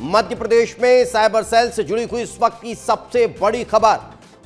मध्य प्रदेश में cyber cell से जुड़ी हुई इस वक्त की सबसे बड़ी खबर।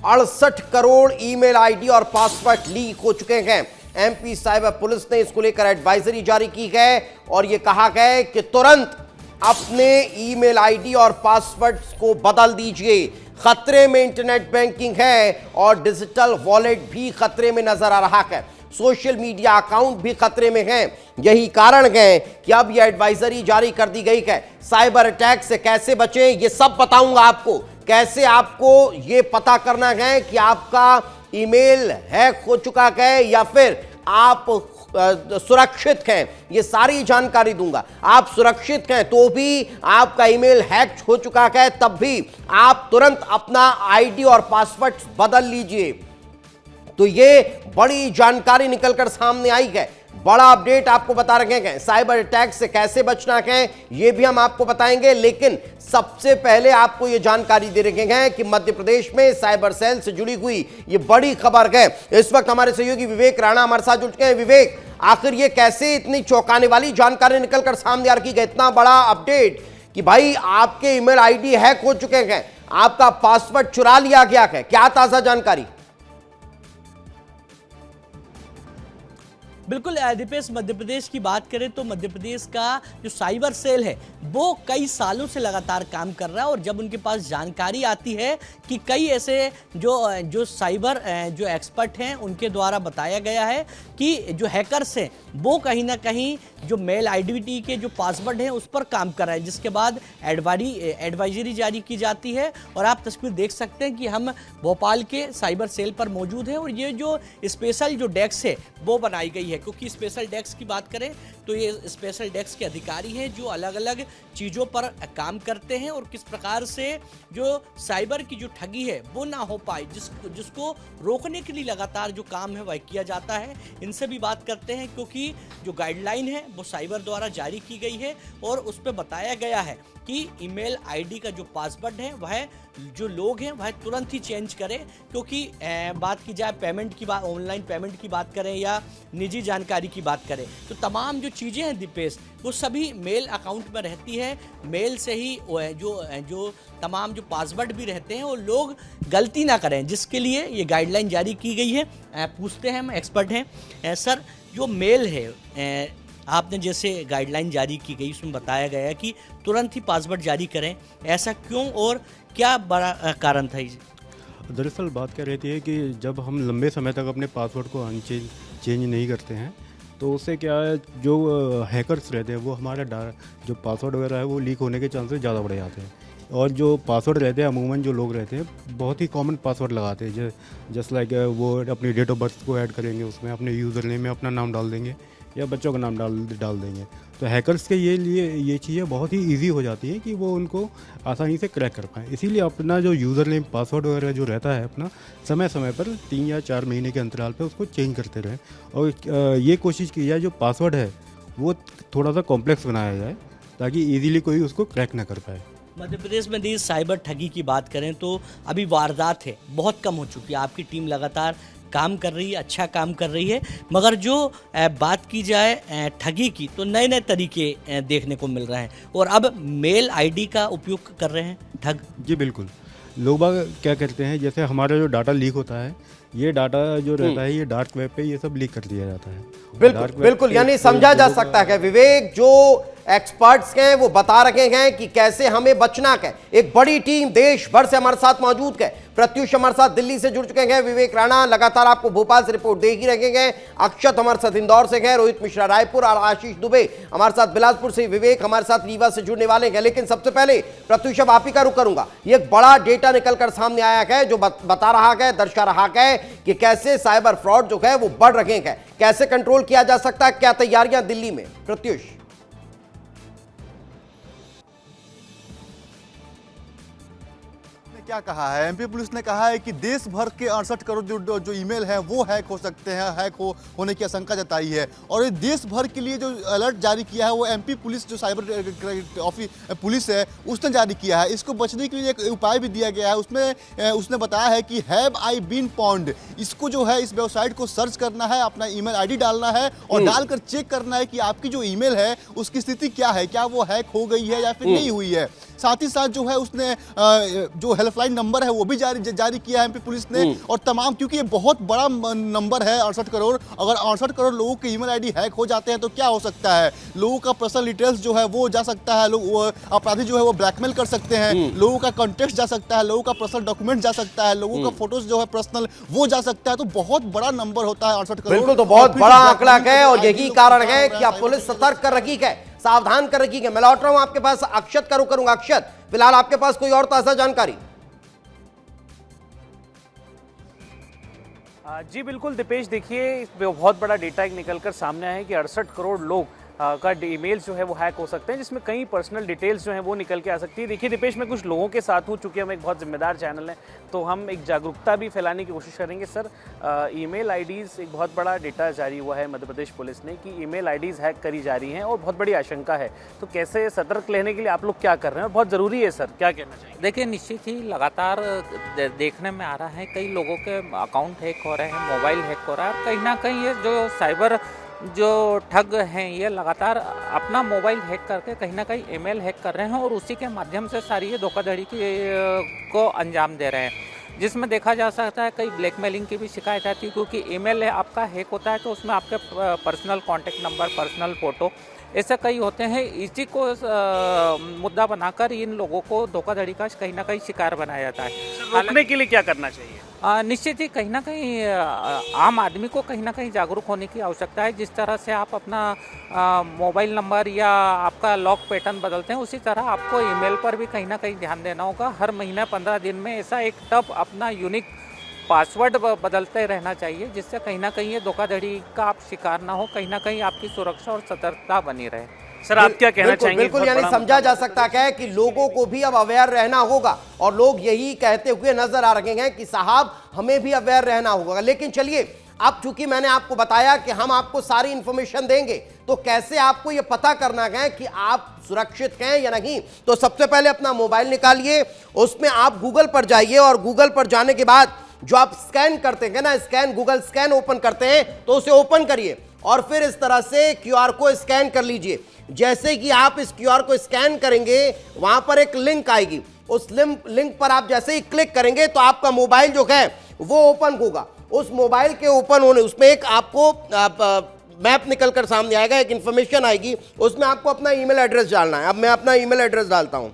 68 करोड़ ईमेल आईडी और पासवर्ड लीक हो चुके हैं। एमपी साइबर पुलिस ने इसको लेकर एडवाइजरी जारी की है और यह कहा गया कि तुरंत अपने ईमेल आईडी और पासवर्ड को बदल दीजिए। खतरे में इंटरनेट बैंकिंग है और डिजिटल वॉलेट भी खतरे में नजर आ रहा है। सोशल मीडिया अकाउंट भी खतरे में हैं। यही कारण है कि अब यह एडवाइजरी जारी कर दी गई है। साइबर अटैक से कैसे बचें, ये सब बताऊंगा आपको। कैसे आपको ये पता करना है कि आपका ईमेल हैक हो चुका है या फिर आप सुरक्षित हैं, ये सारी जानकारी दूंगा। आप सुरक्षित हैं तो भी आपका ईमेल हैक हो चुका है, तब भी आप तुरंत अपना आईडी और पासवर्ड बदल लीजिए। तो ये बड़ी जानकारी निकलकर सामने आई है। बड़ा अपडेट आपको बता रहे हैं। साइबर अटैक से कैसे बचना है ये भी हम आपको बताएंगे, लेकिन सबसे पहले आपको ये जानकारी दे रहे हैं कि मध्य प्रदेश में साइबर सेल से जुड़ी हुई ये बड़ी खबर है। इस वक्त हमारे सहयोगी विवेक राणा हमारे साथ जुड़ चुके हैं। विवेक, आखिर ये कैसे इतनी चौंकाने वाली जानकारी निकलकर सामने आ रही है, इतना बड़ा अपडेट कि भाई आपके ईमेल आईडी हैक हो चुके हैं, आपका पासवर्ड चुरा लिया गया है, क्या ताजा जानकारी? बिल्कुल दीपेश, मध्य प्रदेश की बात करें तो मध्य प्रदेश का जो साइबर सेल है वो कई सालों से लगातार काम कर रहा है। और जब उनके पास जानकारी आती है कि कई ऐसे जो साइबर जो एक्सपर्ट हैं उनके द्वारा बताया गया है कि जो हैकर्स हैं वो कहीं ना कहीं जो मेल आईडी के जो पासवर्ड हैं उस पर काम कर रहा है, जिसके बाद एडवाइजरी जारी की जाती है। और आप तस्वीर देख सकते हैं कि हम भोपाल के साइबर सेल पर मौजूद हैं और ये जो स्पेशल जो डेस्क है वो बनाई गई है, क्योंकि स्पेशल डेस्क की बात करें तो ये स्पेशल डेस्क के अधिकारी हैं जो अलग अलग चीज़ों पर काम करते हैं और किस प्रकार से जो साइबर की जो ठगी है वो ना हो पाए, जिसको रोकने के लिए लगातार जो काम है वह किया जाता है। इनसे भी बात करते हैं, क्योंकि जो गाइडलाइन है वो साइबर द्वारा जारी की गई है और उस पर बताया गया है कि ईमेल आईडी का जो पासवर्ड है वह जो लोग हैं वह तुरंत ही चेंज करें, क्योंकि बात की जाए पेमेंट की बात, ऑनलाइन पेमेंट की बात करें या निजी जानकारी की बात करें तो तमाम जो चीज़ें हैं दीपेश वो सभी मेल अकाउंट में रहती है। मेल से ही जो तमाम जो पासवर्ड भी रहते हैं वो लोग गलती ना करें, जिसके लिए ये गाइडलाइन जारी की गई है। पूछते हैं, हम एक्सपर्ट हैं सर, जो मेल है आपने जैसे गाइडलाइन जारी की गई उसमें बताया गया है कि तुरंत ही पासवर्ड जारी करें, ऐसा क्यों और क्या बड़ा कारण था इसे? दरअसल बात क्या रहती है कि जब हम लंबे समय तक अपने पासवर्ड को चेंज नहीं करते हैं तो उससे क्या है, जो हैकर्स रहते हैं वो हमारा जो पासवर्ड वगैरह है वो लीक होने के चांसेस ज़्यादा बढ़ जाते हैं। और जो पासवर्ड रहते हैं अमूमन जो लोग रहते हैं बहुत ही कॉमन पासवर्ड लगाते हैं, जस्ट लाइक वो अपनी डेट ऑफ बर्थ को ऐड करेंगे, उसमें अपने यूज़र नेम में अपना नाम डाल देंगे या बच्चों का नाम डाल देंगे। तो हैकर्स के ये चीज़ें बहुत ही इजी हो जाती है कि वो उनको आसानी से क्रैक कर पाएँ। इसीलिए अपना जो यूज़र नेम पासवर्ड वगैरह जो रहता है अपना समय समय पर 3 या 4 महीने के अंतराल पर उसको चेंज करते रहें और ये कोशिश की जाए जो पासवर्ड है वो थोड़ा सा कॉम्प्लेक्स बनाया जाए ताकि ईजीली कोई उसको क्रैक ना कर पाए। मध्य प्रदेश में दी साइबर ठगी की बात करें तो अभी वारदात है बहुत कम हो चुकी है। आपकी टीम लगातार काम कर रही है, अच्छा काम कर रही है, मगर जो बात की जाए ठगी की तो नए नए तरीके देखने को मिल रहे हैं और अब मेल आईडी का उपयोग कर रहे हैं ठग। जी बिल्कुल, लोग बाग क्या करते हैं, जैसे हमारा जो डाटा लीक होता है ये डाटा जो रहता है ये डार्क वेब पे ये सब लीक कर दिया जाता है। बिल्कुल, यानी समझा जा सकता है विवेक, जो एक्सपर्ट्स हैं वो बता रहे हैं कि कैसे हमें बचना है। एक बड़ी टीम देश भर से हमारे साथ मौजूद है। प्रत्युष हमारे साथ दिल्ली से जुड़ चुके हैं, विवेक राणा लगातार आपको भोपाल से रिपोर्ट दे ही रहे हैं, अक्षत हमारे साथ इंदौर से हैं, रोहित मिश्रा रायपुर और आशीष दुबे हमारे साथ बिलासपुर से, विवेक हमारे साथ रीवा से जुड़ने वाले हैं। लेकिन सबसे पहले प्रत्युष अब आप ही का रुख करूंगा। ये एक बड़ा डेटा निकलकर सामने आया है जो बता रहा है, दर्शा रहा है कि कैसे साइबर फ्रॉड जो है वो बढ़ रहे हैं, कैसे कंट्रोल किया जा सकता है, क्या तैयारियां दिल्ली में? प्रत्युष। क्या कहा है? एमपी पुलिस ने कहा है कि देश भर के 68 करोड़ जो ईमेल हैं वो हैक हो सकते हैं, होने की आशंका जताई है। और ये देश भर के लिए जो अलर्ट जारी किया है वो एमपी पुलिस जो साइबर ऑफिस पुलिस है उसने जारी किया है। इसको बचने के लिए एक उपाय भी दिया गया है। उसमें उसने बताया है कि हैव आई बीन पॉन्ड, इसको जो है इस वेबसाइट को सर्च करना है, अपना ईमेल आईडी डालना है और डालकर चेक करना है कि आपकी जो ईमेल है उसकी स्थिति क्या है, क्या वो हैक हो गई है या फिर नहीं हुई है। साथ ही साथ जो है उसने जो हेल्पलाइन नंबर है वो भी जारी किया है एमपी पुलिस ने। और तमाम, क्योंकि ये बहुत बड़ा नंबर है 68 करोड़, अगर 68 करोड़ लोगों के ईमेल आईडी हैक हो जाते हैं तो क्या हो सकता है? लोगों का पर्सनल डिटेल्स जो है वो जा सकता है, लोग अपराधी जो है वो ब्लैकमेल कर सकते हैं, लोगों का कॉन्टेक्ट जा सकता है, लोगों का पर्सनल डॉक्यूमेंट जा सकता है, लोगों का फोटोज जो है पर्सनल वो जा सकता है। तो बहुत बड़ा नंबर होता है 68 करोड़। बिल्कुल, तो बहुत बड़ा आंकड़ा है और यही कारण है कि अब पुलिस सतर्क कर रखी है, सावधान कर रखी है। मैं लौट रहा हूं आपके पास, अक्षत करूंगा। अक्षत, फिलहाल आपके पास कोई और ताजा जानकारी? जी बिल्कुल दीपेश, देखिए बहुत बड़ा डेटा एक निकलकर सामने आया है कि 68 करोड़ लोग का ईमेल्स जो है वो हैक हो सकते हैं, जिसमें कई पर्सनल डिटेल्स जो हैं वो निकल के आ सकती है। देखिए दीपेश, मैं कुछ लोगों के साथ हूँ, चूँकि हम एक बहुत जिम्मेदार चैनल है तो हम एक जागरूकता भी फैलाने की कोशिश करेंगे। सर, ईमेल आईडीज़, एक बहुत बड़ा डेटा जारी हुआ है मध्य प्रदेश पुलिस ने कि ईमेल आईडीज़ हैक करी जा रही हैं और बहुत बड़ी आशंका है। तो कैसे सतर्क लेने के लिए आप लोग क्या कर रहे हैं और बहुत ज़रूरी है सर, क्या कहना चाहिए? देखिए, निश्चित ही लगातार देखने में आ रहा है कई लोगों के अकाउंट हैक हो रहे हैं, मोबाइल हैक हो रहा है और कहीं ना कहीं ये जो साइबर जो ठग हैं ये लगातार अपना मोबाइल हैक करके कहीं ना कहीं ईमेल हैक कर रहे हैं और उसी के माध्यम से सारी ये धोखाधड़ी को अंजाम दे रहे हैं, जिसमें देखा जा सकता है कई ब्लैकमेलिंग की भी शिकायत आती है, क्योंकि ईमेल आपका हैक होता है तो उसमें आपके personal contact number, personal photo ऐसे कई होते हैं। इसी को मुद्दा बनाकर इन लोगों को धोखाधड़ी का कहीं ना कहीं शिकार बनाया जाता है। रोकने के लिए क्या करना चाहिए? निश्चित ही कहीं ना कहीं आम आदमी को कहीं ना कहीं जागरूक होने की आवश्यकता है। जिस तरह से आप अपना मोबाइल नंबर या आपका लॉक पैटर्न बदलते हैं, उसी तरह आपको ईमेल पर भी कहीं ना कहीं ध्यान देना होगा। हर महीने 15 दिन में ऐसा एक टब अपना यूनिक पासवर्ड बदलते रहना चाहिए, जिससे कहीं ना कहीं ये धोखाधड़ी का आप शिकार ना हो, कहीं ना कहीं आपकी सुरक्षा और सतर्कता बनी रहे। सर, आप क्या कहना चाहेंगे? बिल्कुल, यानी समझा जा सकता है कि लोगों को भी अब अवेयर रहना होगा और लोग यही कहते हुए नजर आ रहे हैं कि साहब हमें भी अवेयर रहना होगा। लेकिन चलिए, अब चूंकि मैंने आपको बताया कि हम आपको सारी इंफॉर्मेशन देंगे, तो कैसे आपको यह पता करना है कि आप सुरक्षित हैं या नहीं? तो सबसे पहले अपना मोबाइल निकालिए, उसमें आप गूगल पर जाइए और गूगल पर जाने के बाद जो आप स्कैन करते हैं ना, स्कैन, गूगल स्कैन ओपन करते हैं, तो उसे ओपन करिए और फिर इस तरह से क्यूआर को स्कैन कर लीजिए। जैसे कि आप इस क्यूआर को स्कैन करेंगे, वहां पर एक लिंक आएगी, उस लिंक पर आप जैसे ही क्लिक करेंगे तो आपका मोबाइल जो है वो ओपन होगा। उस मोबाइल के ओपन होने, उसमें एक आपको मैप निकलकर सामने आएगा, एक इंफॉर्मेशन आएगी, उसमें आपको अपना ईमेल एड्रेस डालना है। अब मैं अपना ईमेल एड्रेस डालता हूं,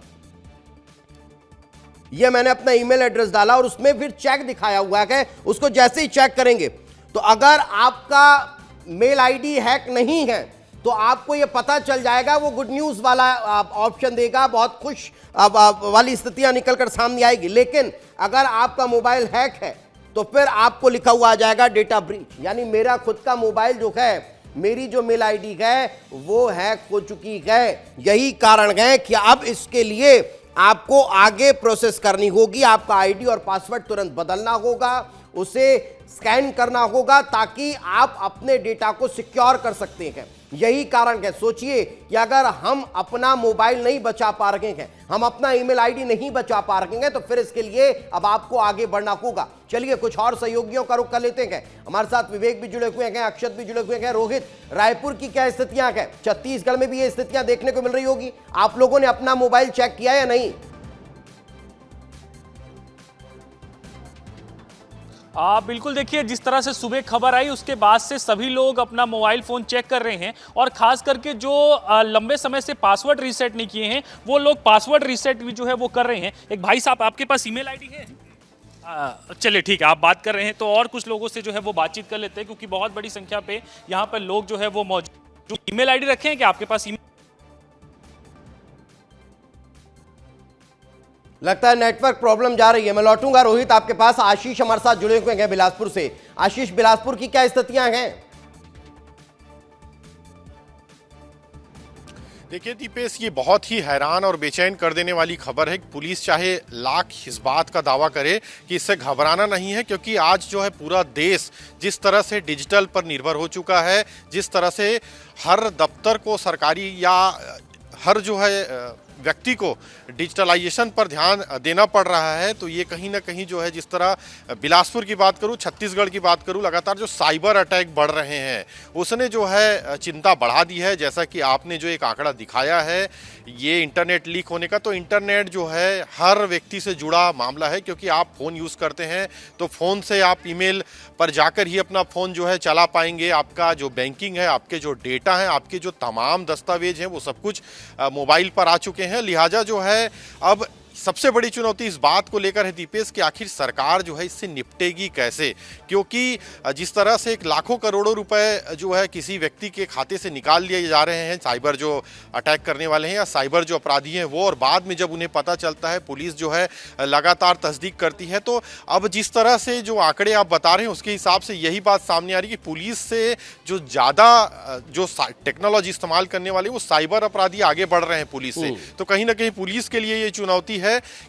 ये मैंने अपना ईमेल एड्रेस डाला और उसमें फिर चेक दिखाया हुआ है। उसको जैसे ही चेक करेंगे तो अगर आपका मेल आईडी हैक नहीं है तो आपको ये पता चल जाएगा, वो गुड न्यूज वाला ऑप्शन देगा, बहुत खुश वाली स्थितियां निकलकर सामने आएगी। लेकिन अगर आपका मोबाइल हैक है तो फिर आपको लिखा हुआ आ जाएगा डेटा ब्रीच, यानी मेरा खुद का मोबाइल जो है, मेरी जो मेल आईडी है वो हैक हो चुकी है। यही कारण है कि अब इसके लिए आपको आगे प्रोसेस करनी होगी, आपका आईडी और पासवर्ड तुरंत बदलना होगा, उसे स्कैन करना होगा ताकि आप अपने डेटा को सिक्योर कर सकते हैं। यही कारण है, सोचिए कि अगर हम अपना मोबाइल नहीं बचा पा रहे हैं, हम अपना ईमेल आईडी नहीं बचा पा रहे हैं, तो फिर इसके लिए अब आपको आगे बढ़ना होगा। चलिए कुछ और सहयोगियों का रुख कर लेते हैं। हमारे साथ विवेक भी जुड़े हुए हैं, अक्षत भी जुड़े हुए हैं। रोहित, रायपुर की क्या स्थितियां हैं? छत्तीसगढ़ में भी ये स्थितियां देखने को मिल रही होगी। आप लोगों ने अपना मोबाइल चेक किया या नहीं? बिल्कुल, देखिए जिस तरह से सुबह खबर आई उसके बाद से सभी लोग अपना मोबाइल फ़ोन चेक कर रहे हैं और ख़ास करके जो लंबे समय से पासवर्ड रीसेट नहीं किए हैं वो लोग पासवर्ड रीसेट भी जो है वो कर रहे हैं। एक भाई साहब, आपके पास ईमेल आईडी है? चलिए ठीक है, आप बात कर रहे हैं तो और कुछ लोगों से जो है वो बातचीत कर लेते हैं, क्योंकि बहुत बड़ी संख्या पे यहाँ पर लोग जो है वो मौजूद। जो ईमेल आईडी रखे हैं क्या आपके पास? लगता है नेटवर्क प्रॉब्लम जा रही है, मैं लौटूंगा रोहित आपके पास। आशीष हमारे साथ जुड़े हुए हैं बिलासपुर से। आशीष, बिलासपुर की क्या स्थितियां हैं? देखिए दीपेश, ये बहुत ही हैरान और बेचैन कर देने वाली खबर है। पुलिस चाहे लाख इस बात का दावा करे कि इससे घबराना नहीं है, क्योंकि आज जो है पूरा देश जिस तरह से डिजिटल पर निर्भर हो चुका है, जिस तरह से हर दफ्तर को सरकारी या हर जो है व्यक्ति को डिजिटलाइजेशन पर ध्यान देना पड़ रहा है, तो ये कहीं ना कहीं जो है, जिस तरह बिलासपुर की बात करूं, छत्तीसगढ़ की बात करूं, लगातार जो साइबर अटैक बढ़ रहे हैं उसने जो है चिंता बढ़ा दी है। जैसा कि आपने जो एक आंकड़ा दिखाया है ये इंटरनेट लीक होने का, तो इंटरनेट जो है हर व्यक्ति से जुड़ा मामला है, क्योंकि आप फ़ोन यूज़ करते हैं तो फ़ोन से आप ईमेल पर जाकर ही अपना फ़ोन जो है चला पाएंगे। आपका जो बैंकिंग है, आपके जो डेटा है, आपके जो तमाम दस्तावेज हैं, वो सब कुछ मोबाइल पर आ चुके हैं। लिहाजा जो है अब सबसे बड़ी चुनौती इस बात को लेकर है दीपेश कि आखिर सरकार जो है इससे निपटेगी कैसे, क्योंकि जिस तरह से एक लाखों करोड़ों रुपए जो है किसी व्यक्ति के खाते से निकाल लिए जा रहे हैं साइबर जो अटैक करने वाले हैं या साइबर जो अपराधी हैं वो, और बाद में जब उन्हें पता चलता है, पुलिस जो है लगातार तस्दीक करती है। तो अब जिस तरह से जो आंकड़े आप बता रहे हैं उसके हिसाब से यही बात सामने आ रही है कि पुलिस से जो ज़्यादा जो टेक्नोलॉजी इस्तेमाल करने वाले वो साइबर अपराधी आगे बढ़ रहे हैं पुलिस से। तो कहीं ना कहीं पुलिस के लिए ये चुनौती है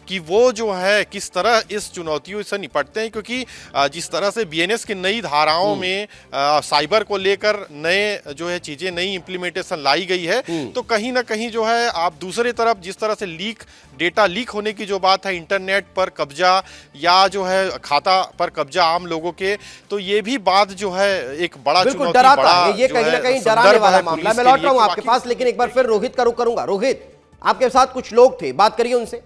कि वो जो है किस तरह इस चुनौतियों से निपटते हैं, क्योंकि जिस तरह से बीएनएस की नई धाराओं में साइबर को लेकर नए जो है चीजें, नई इंप्लीमेंटेशन लाई गई है, तो कहीं ना कहीं जो है आप दूसरे तरफ जिस तरह से डेटा लीक होने की जो बात है, इंटरनेट पर कब्जा या जो है खाता पर कब्जा आम लोगों के, तो ये भी बात जो है एक बड़ा बिल्कुल डराता है। ये कहीं ना कहीं डराने वाला मामला। मैं लौट रहा हूं आपके पास, लेकिन एक बार फिर रोहित का रुख करूंगा। रोहित, आपके साथ कुछ लोग थे, बात करिए उनसे।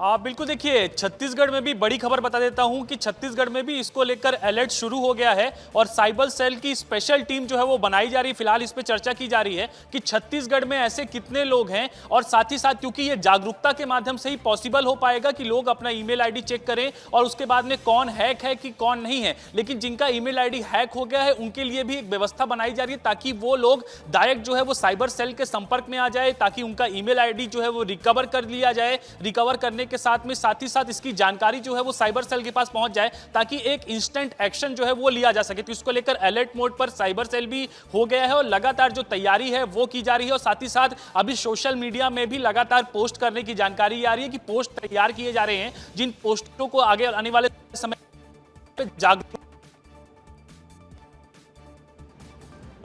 बिल्कुल, देखिए छत्तीसगढ़ में भी बड़ी खबर बता देता हूं कि छत्तीसगढ़ में भी इसको लेकर अलर्ट शुरू हो गया है और साइबर सेल की स्पेशल टीम जो है वो बनाई जा रही है। फिलहाल इस पे चर्चा की जा रही है कि छत्तीसगढ़ में ऐसे कितने लोग हैं, और साथ ही साथ क्योंकि ये जागरूकता के माध्यम से ही पॉसिबल हो पाएगा कि लोग अपना ईमेल आईडी चेक करें और उसके बाद में कौन हैक है कि कौन नहीं है। लेकिन जिनका ईमेल आईडी हैक हो गया है उनके लिए भी एक व्यवस्था बनाई जा रही है ताकि वो लोग डायरेक्ट जो है वो साइबर सेल के संपर्क में आ जाए, ताकि उनका ईमेल आईडी जो है वो रिकवर कर लिया जाए। रिकवर करने के साथ ही साथ इसकी जानकारी जो है वो साइबर सेल के पास पहुंच जाए, ताकि एक इंस्टेंट एक्शन जो है वो लिया जा सके। तो इसको लेकर अलर्ट मोड पर साइबर सेल भी हो गया है और लगातार जो तैयारी है वो की जा रही है। और साथ ही साथ अभी सोशल मीडिया में भी लगातार पोस्ट करने की जानकारी आ रही है कि पोस्ट तैयार किए जा रहे हैं, जिन पोस्टों को आगे आने वाले समय पे जागरूक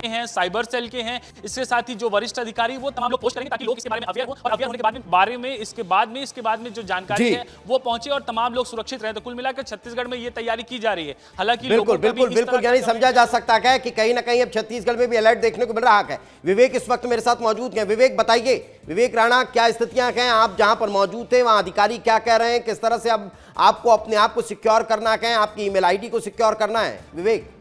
हैं, साइबर सेल के हैं। इसके साथ ही जो वरिष्ठ अधिकारी वो तमाम लोग पोस्ट करेंगे ताकि लोग इसके बारे में अवेयर हो, और अवेयर होने के बाद में इसके बाद में जो जानकारी है वो पहुंचे और तमाम लोग सुरक्षित रहे। तो कुल मिलाकर छत्तीसगढ़ में ये तैयारी की जा रही है। हालांकि बिल्कुल यानी समझा जा सकता है कि कहीं ना कहीं अब छत्तीसगढ़ में भी अलर्ट देखने को मिल रहा है। विवेक इस वक्त मेरे साथ मौजूद हैं। विवेक बताइए, विवेक राणा, क्या स्थितियां हैं? आप जहां पर मौजूद थे वहां अधिकारी क्या कह रहे हैं? किस तरह से अब आपको अपने आप को सिक्योर करना है, आपकी ईमेल आईडी को सिक्योर करना है? विवेक।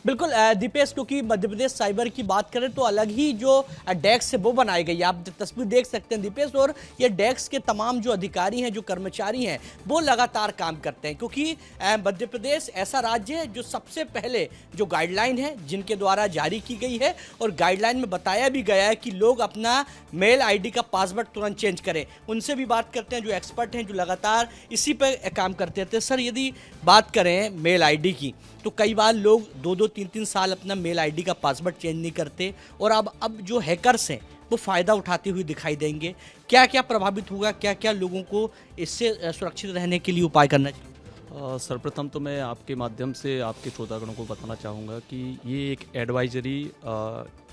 बिल्कुल दीपेश, क्योंकि मध्य प्रदेश साइबर की बात करें तो अलग ही जो डेस्क है वो बनाई गई है। आप तस्वीर देख सकते हैं दीपेश, और ये डेस्क के तमाम जो अधिकारी हैं, जो कर्मचारी हैं, वो लगातार काम करते हैं, क्योंकि मध्य प्रदेश ऐसा राज्य है जो सबसे पहले जो गाइडलाइन है जिनके द्वारा जारी की गई है, और गाइडलाइन में बताया भी गया है कि लोग अपना मेल आईडी का पासवर्ड तुरंत चेंज करें। उनसे भी बात करते हैं जो एक्सपर्ट हैं, जो लगातार इसी पर काम करते थे। सर, यदि बात करें मेल आईडी की, तो कई बार लोग 2-2, 3-3 साल अपना मेल आईडी का पासवर्ड चेंज नहीं करते, और अब जो हैकर्स हैं वो फ़ायदा उठाते हुए दिखाई देंगे। क्या क्या प्रभावित होगा, क्या क्या लोगों को इससे सुरक्षित रहने के लिए उपाय करना चाहिए? सर्वप्रथम तो मैं आपके माध्यम से आपके श्रोतागणों को बताना चाहूँगा कि ये एक एडवाइजरी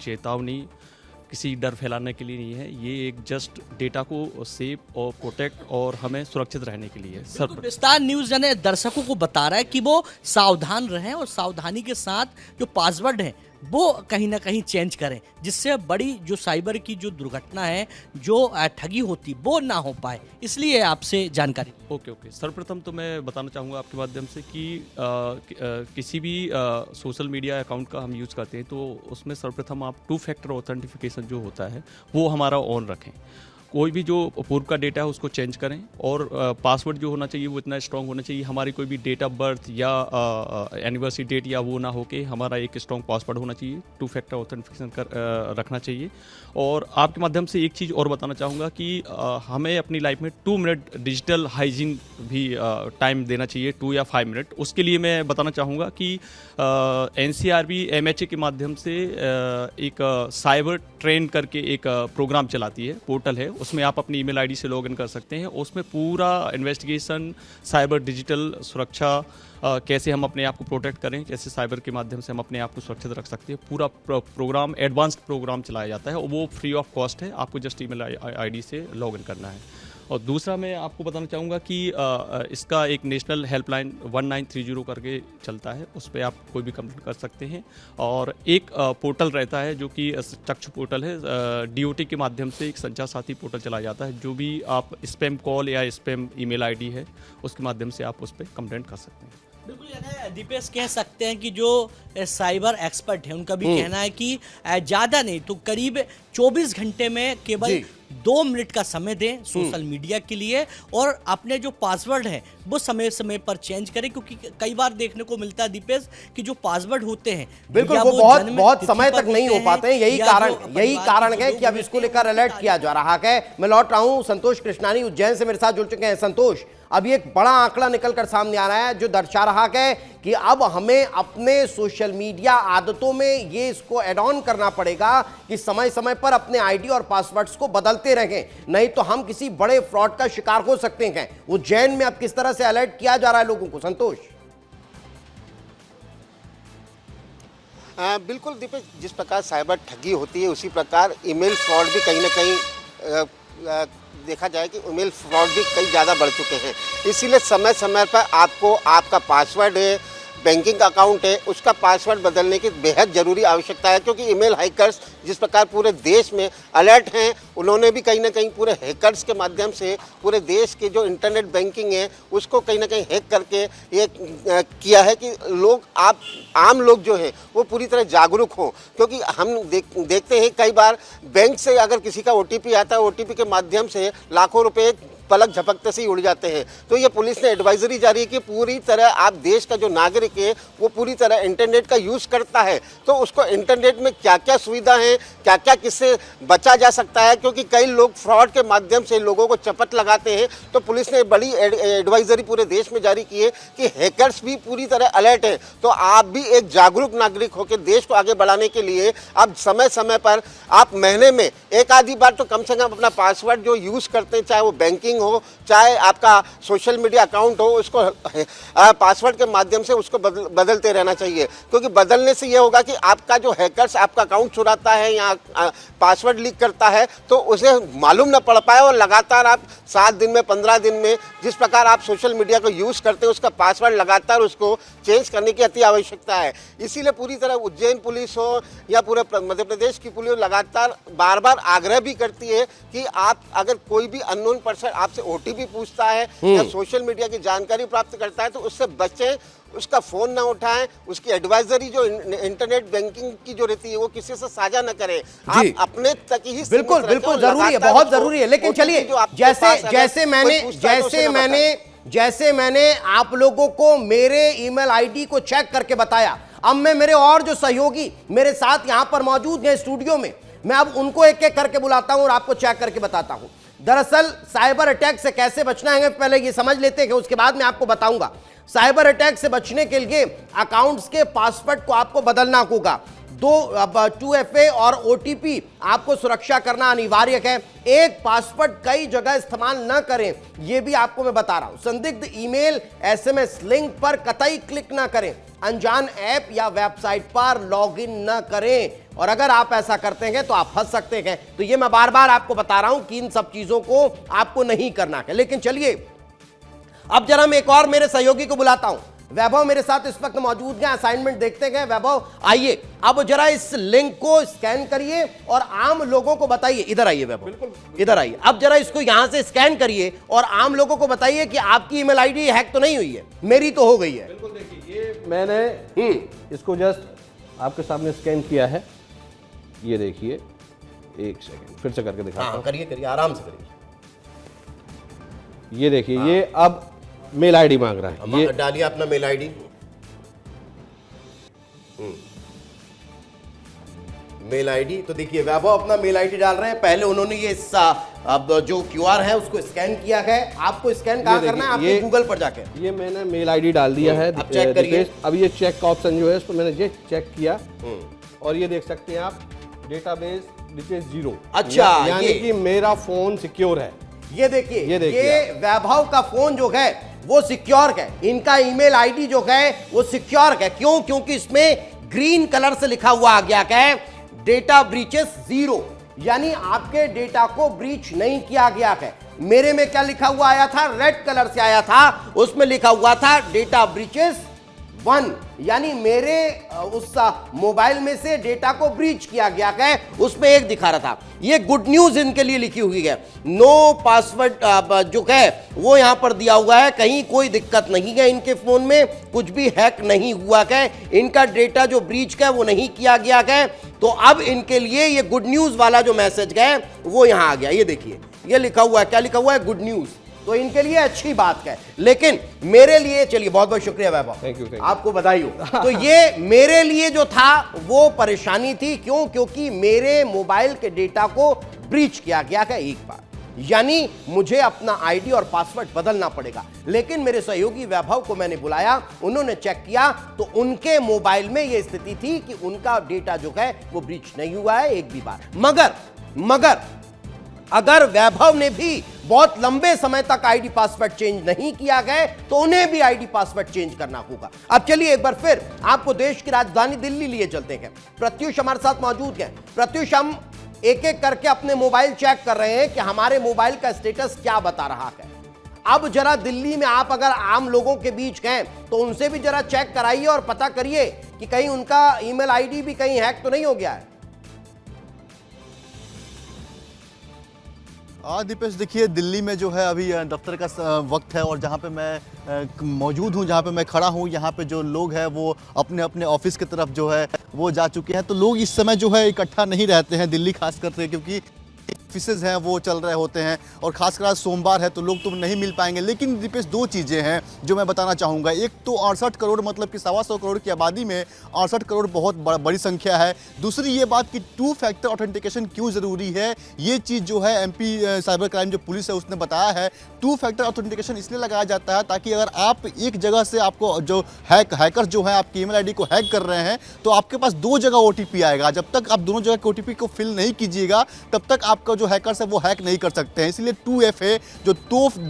चेतावनी किसी डर फैलाने के लिए नहीं है। ये एक जस्ट डेटा को सेव और प्रोटेक्ट और हमें सुरक्षित रहने के लिए है। सर, विस्तार न्यूज़ ने दर्शकों को बता रहा है कि वो सावधान रहें और सावधानी के साथ जो पासवर्ड है वो कहीं ना कहीं चेंज करें, जिससे बड़ी जो साइबर की जो दुर्घटना है, जो ठगी होती, वो ना हो पाए। इसलिए आपसे जानकारी। ओके। सर्वप्रथम तो मैं बताना चाहूँगा आपके माध्यम से कि किसी भी सोशल मीडिया अकाउंट का हम यूज़ करते हैं तो उसमें सर्वप्रथम आप 2 फैक्टर ऑथेंटिफिकेशन जो होता है वो हमारा ऑन रखें। कोई भी जो पूर्व का डेटा है उसको चेंज करें, और पासवर्ड जो होना चाहिए वो इतना स्ट्रॉन्ग होना चाहिए, हमारी कोई भी डेट ऑफ बर्थ या एनिवर्सरी डेट या वो ना हो के हमारा एक स्ट्रॉन्ग पासवर्ड होना चाहिए, 2 फैक्टर ऑथेंटिफिकेशन रखना चाहिए। और आपके माध्यम से एक चीज़ और बताना चाहूँगा कि हमें अपनी लाइफ में 2 मिनट डिजिटल हाइजीन भी टाइम देना चाहिए, 2 या 5 मिनट। उसके लिए मैं बताना चाहूँगा कि NCRB MHA के माध्यम से एक साइबर ट्रेन करके एक प्रोग्राम चलाती है, पोर्टल है, उसमें आप अपनी ईमेल आईडी से लॉगिन कर सकते हैं। उसमें पूरा इन्वेस्टिगेशन, साइबर डिजिटल सुरक्षा, कैसे हम अपने आप को प्रोटेक्ट करें, कैसे साइबर के माध्यम से हम अपने आप को सुरक्षित रख सकते हैं, पूरा प्रोग्राम, एडवांस्ड प्रोग्राम चलाया जाता है, और वो फ्री ऑफ कॉस्ट है। आपको जस्ट ईमेल आईडी से लॉगिन करना है। और दूसरा मैं आपको बताना चाहूँगा कि इसका एक नेशनल हेल्पलाइन 1930 करके चलता है, उस पर आप कोई भी कंप्लेंट कर सकते हैं। और एक पोर्टल रहता है जो कि चक्षु पोर्टल है, DOT के माध्यम से एक संचार साथी पोर्टल चलाया जाता है, जो भी आप स्पैम कॉल या स्पैम ईमेल आईडी है उसके माध्यम से आप उस पर कंप्लेंट कर सकते हैं। बिल्कुल, यानी दीपेश कह सकते हैं कि जो साइबर एक्सपर्ट है उनका भी कहना है कि ज़्यादा नहीं तो करीब 24 घंटे में केवल 2 मिनट का समय दें सोशल मीडिया के लिए, और अपने जो पासवर्ड है वो समय समय पर चेंज करें, क्योंकि कई बार देखने को मिलता है दीपेश कि जो पासवर्ड होते हैं बिल्कुल या वो बहुत जन्म बहुत तिथि समय पर तक नहीं हो होते पाते हैं। हैं, यही या कारण जो परिवार है के कि अब लोग इसको होते लेकर हैं, अलर्ट किया जा रहा है। मैं लौट रहा हूं, संतोष कृष्णानी उज्जैन से मेरे साथ जुड़ चुके हैं। संतोष, अभी एक बड़ा आंकड़ा निकलकर सामने आ रहा है जो दर्शा रहा है कि अब हमें अपने सोशल मीडिया आदतों में ये इसको एड ऑन करना पड़ेगा कि समय समय पर अपने आईडी और पासवर्ड्स को बदलते रहें, नहीं तो हम किसी बड़े फ्रॉड का शिकार हो सकते हैं। उज्जैन में अब किस तरह से अलर्ट किया जा रहा है लोगों को, संतोष? बिल्कुल दीपेश, जिस प्रकार साइबर ठगी होती है उसी प्रकार ईमेल फ्रॉड भी कहीं ना कहीं देखा जाए कि ईमेल फ्रॉड भी कई ज़्यादा बढ़ चुके हैं। इसीलिए समय समय पर आपको आपका पासवर्ड है, बैंकिंग अकाउंट है, उसका पासवर्ड बदलने की बेहद ज़रूरी आवश्यकता है, क्योंकि ईमेल हैकर्स जिस प्रकार पूरे देश में अलर्ट हैं, उन्होंने भी कहीं ना कहीं पूरे हैकर्स के माध्यम से पूरे देश के जो इंटरनेट बैंकिंग है उसको कहीं ना कहीं हैक करके ये किया है कि लोग, आप आम लोग जो हैं वो पूरी तरह जागरूक हों। क्योंकि हम देखते हैं कई बार बैंक से अगर किसी का OTP आता है, OTP के माध्यम से लाखों रुपए पलक झपकते से ही उड़ जाते हैं। तो ये पुलिस ने एडवाइजरी जारी की, पूरी तरह आप देश का जो नागरिक है वो पूरी तरह इंटरनेट का यूज़ करता है तो उसको इंटरनेट में क्या क्या सुविधा है, क्या क्या किससे बचा जा सकता है, क्योंकि कई लोग फ्रॉड के माध्यम से लोगों को चपत लगाते हैं। तो पुलिस ने बड़ी एडवाइजरी पूरे देश में जारी की है कि हैकर्स भी पूरी तरह अलर्ट है। तो आप भी एक जागरूक नागरिक होकर देश को आगे बढ़ाने के लिए आप समय समय पर, आप महीने में एक आधी बार तो कम से कम अपना पासवर्ड जो यूज़ करते हैं, चाहे वो बैंकिंग हो, चाहे आपका सोशल मीडिया अकाउंट हो, उसको पासवर्ड के माध्यम से उसको बदलते रहना चाहिए। क्योंकि बदलने से ये होगा कि आपका जो हैकर्स आपका अकाउंट चुराता है या पासवर्ड लीक करता है तो उसे मालूम ना पड़ पाए, और लगातार आप 7 दिन में, 15 दिन में जिस प्रकार आप सोशल मीडिया को यूज़ करते हैं उसका पासवर्ड लगातार उसको चेंज करने की अति आवश्यकता है। इसीलिए पूरी तरह उज्जैन पुलिस हो या पूरे मध्य प्रदेश की पुलिस लगातार बार बार आग्रह भी करती है कि आप अगर कोई भी अननोन पर्सन आपसे OTP पूछता है या सोशल मीडिया की जानकारी प्राप्त करता है तो उससे बचें, उसका फोन ना उठाएं, उसकी एडवाइजरी जो इंटरनेट बैंकिंग की जो रहती है वो किसी से साझा न करें, आप अपने तक ही बिल्कुल बिल्कुल जरूरी है, बहुत जरूरी है। लेकिन चलिए, जैसे मैंने आप लोगों को मेरे ईमेल आईडी को चेक करके बताया, अब मैं मेरे और जो सहयोगी मेरे साथ यहां पर मौजूद हैं स्टूडियो में, मैं अब उनको एक एक करके बुलाता हूं और आपको चेक करके बताता हूं। दरअसल साइबर अटैक से कैसे बचना है पहले ये समझ लेते हैं, उसके बाद मैं आपको बताऊंगा। साइबर अटैक से बचने के लिए अकाउंट्स के पासवर्ड को आपको बदलना होगा। 2FA और OTP आपको सुरक्षा करना अनिवार्य है। एक पासवर्ड कई जगह इस्तेमाल न करें, यह भी आपको मैं बता रहा हूं। संदिग्ध ईमेल, SMS लिंक पर कतई क्लिक ना करें। अनजान ऐप या वेबसाइट पर लॉगिन न करें, और अगर आप ऐसा करते हैं तो आप फंस सकते हैं। तो ये मैं बार बार आपको बता रहा हूं कि इन सब चीजों को आपको नहीं करना है। लेकिन चलिए, अब जरा मैं एक और मेरे सहयोगी को बुलाता हूं। वैभव मेरे साथ इस वक्त मौजूद हैं, असाइनमेंट देखते हैं। वैभव आइए, अब जरा इस लिंक को स्कैन करिए और आम लोगों को बताइए। इधर आइए वैभव, इधर आइए। अब जरा इसको यहां से स्कैन करिए और आम लोगों को बताइए कि आपकी ईमेल आईडी हैक तो नहीं हुई है। मेरी तो हो गई है। बिल्कुल, देखिए ये मैंने इसको जस्ट आपके सामने स्कैन किया है, ये देखिए एक सेकंड फिर से करके दिखाता हाँ हूँ। करिए करिए, आराम से करिए। ये देखिए ये अब मेल आईडी मांग रहा है। ये डालिए अपना मेल आईडी। मेल आईडी तो देखिए वैभव अपना मेल आईडी डाल रहे हैं। पहले उन्होंने ये अब जो क्यूआर है उसको स्कैन किया है। आपको स्कैन कहाँ करना है? आपके गूगल पर जाके ये मैंने मेल आईडी डाल दिया है। अब चेक करिए। अब ये चेक का ऑप्शन जो है इसको मैंने ये चेक किया और ये देख सकते हैं आप डेटाबेस डिटेल्स 0। अच्छा, यानी कि मेरा फोन सिक्योर है। ये देखिए ये वैभव का फोन जो है वो सिक्योर है। इनका ईमेल आईडी जो है वो सिक्योर है। क्यों? क्योंकि इसमें ग्रीन कलर से लिखा हुआ आ गया है डेटा ब्रीचेस 0, यानी आपके डेटा को ब्रीच नहीं किया गया है। मेरे में क्या लिखा हुआ आया था? रेड कलर से आया था, उसमें लिखा हुआ था डेटा ब्रीचेस 1, यानी मेरे उस मोबाइल में से डेटा को ब्रीच किया गया है, उसमें 1 दिखा रहा था। ये गुड न्यूज इनके लिए लिखी हुई है। नो पासवर्ड जो है वो यहां पर दिया हुआ है, कहीं कोई दिक्कत नहीं है। इनके फोन में कुछ भी हैक नहीं हुआ है, इनका डेटा जो ब्रीच है वो नहीं किया गया है। तो अब इनके लिए ये गुड न्यूज वाला जो मैसेज है वो यहां आ गया। ये देखिए ये लिखा हुआ है, क्या लिखा हुआ है? Good news. तो इनके लिए अच्छी बात है, लेकिन मेरे लिए चलिए बहुत बहुत शुक्रिया वैभव, थैंक यू आपको बधाई हो। तो ये मेरे लिए जो था वो परेशानी थी। क्यों? क्योंकि मेरे मोबाइल के डेटा को ब्रीच किया गया है एक बार, यानी मुझे अपना आईडी और पासवर्ड बदलना पड़ेगा। लेकिन मेरे सहयोगी वैभव को मैंने बुलाया, उन्होंने चेक किया तो उनके मोबाइल में यह स्थिति थी कि उनका डेटा जो है वो ब्रीच नहीं हुआ है एक भी बार। मगर अगर वैभव ने भी बहुत लंबे समय तक आईडी पासवर्ड चेंज नहीं किया गया तो उन्हें भी आईडी पासवर्ड चेंज करना होगा। अब चलिए एक बार फिर आपको देश की राजधानी दिल्ली लिए चलते हैं। प्रत्युष हमारे साथ मौजूद है। प्रत्युष, हम एक एक करके अपने मोबाइल चेक कर रहे हैं कि हमारे मोबाइल का स्टेटस क्या बता रहा है। अब जरा दिल्ली में आप अगर आम लोगों के बीच गए तो उनसे भी जरा चेक कराइए और पता करिए कि कहीं उनका ईमेल आईडी भी कहीं हैक तो नहीं हो गया है। दीपेश, देखिए दिल्ली में जो है अभी दफ्तर का वक्त है और जहाँ पे मैं मौजूद हूँ, जहाँ पे मैं खड़ा हूँ, यहाँ पे जो लोग हैं वो अपने अपने ऑफिस की तरफ जो है वो जा चुके हैं। तो लोग इस समय जो है इकट्ठा नहीं रहते हैं दिल्ली खास करके, क्योंकि ऑफिसेज हैं वो चल रहे होते हैं और खासकर आज सोमवार है तो लोग तो नहीं मिल पाएंगे। लेकिन दीपेश, 2 चीज़ें हैं जो मैं बताना चाहूँगा। एक तो 68 करोड़ मतलब कि 125 करोड़ की आबादी में 68 करोड़ बहुत बड़ी संख्या है। दूसरी ये बात कि 2 फैक्टर ऑथेंटिकेशन क्यों ज़रूरी है, ये चीज़ जो है एमपी साइबर क्राइम जो पुलिस है उसने बताया है। 2 फैक्टर ऑथेंटिकेशन इसलिए लगाया जाता है ताकि अगर आप एक जगह से आपको जो हैकर जो है आपकी ईमेल आईडी को हैक कर रहे हैं तो आपके पास 2 जगह OTP आएगा। जब तक आप दोनों जगह के OTP को फिल नहीं कीजिएगा तब तक आपका जो हैकर्स है वो हैक नहीं कर सकते हैं। इसलिए 2FA जो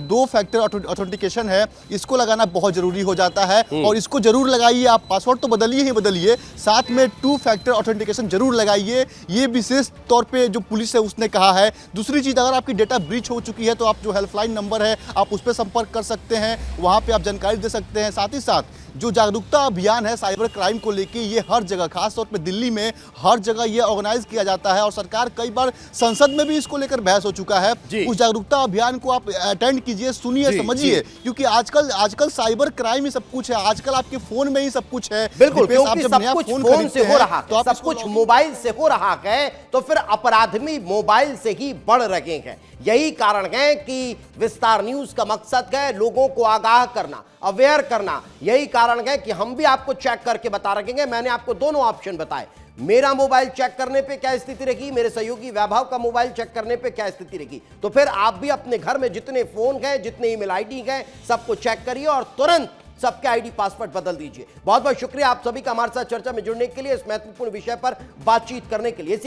2 फैक्टर ऑथेंटिकेशन है इसको लगाना बहुत जरूरी हो जाता है और इसको जरूर लगाइए। आप पासवर्ड तो बदलिए ही बदलिए, साथ में 2 फैक्टर ऑथेंटिकेशन जरूर लगाइए, ये विशेष तौर पे जो पुलिस है उसने कहा है। दूसरी चीज़, अगर आपकी डेटा ब्रीच हो चुकी है तो आप जो हेल्पलाइन नंबर है आप उस पर संपर्क कर सकते हैं, वहाँ पे आप जानकारी दे सकते हैं। साथ ही साथ जो जागरूकता अभियान है साइबर क्राइम को लेके, ये हर जगह खासतौर पे दिल्ली में हर जगह ये ऑर्गेनाइज किया जाता है और सरकार कई बार संसद में भी इसको लेकर बहस हो चुका है। उस जागरूकता अभियान को आप अटेंड कीजिए, सुनिए, समझिए, क्योंकि आजकल साइबर क्राइम ही सब कुछ है। आजकल आपके फोन में ही सब कुछ है। बिल्कुल, क्योंकि सब कुछ फोन से हो रहा है, सब कुछ मोबाइल से हो रहा है, तो फिर अपराध भी मोबाइल से ही बढ़ रहे हैं। यही कारण है कि विस्तार न्यूज का मकसद है लोगों को आगाह करना, अवेयर करना। यही कारण है कि हम भी आपको चेक करके बता रखेंगे। मैंने आपको दोनों ऑप्शन बताए, मेरा मोबाइल चेक करने पे क्या स्थिति रहेगी, मेरे सहयोगी वैभव का मोबाइल चेक करने पे क्या स्थिति रहेगी। तो फिर आप भी अपने घर में जितने फोन हैं, जितने ईमेल आईडी हैं, सबको चेक करिए और तुरंत सबके आईडी पासवर्ड बदल दीजिए। बहुत बहुत शुक्रिया आप सभी का हमारे साथ चर्चा में जुड़ने के लिए, इस महत्वपूर्ण विषय पर बातचीत करने के लिए।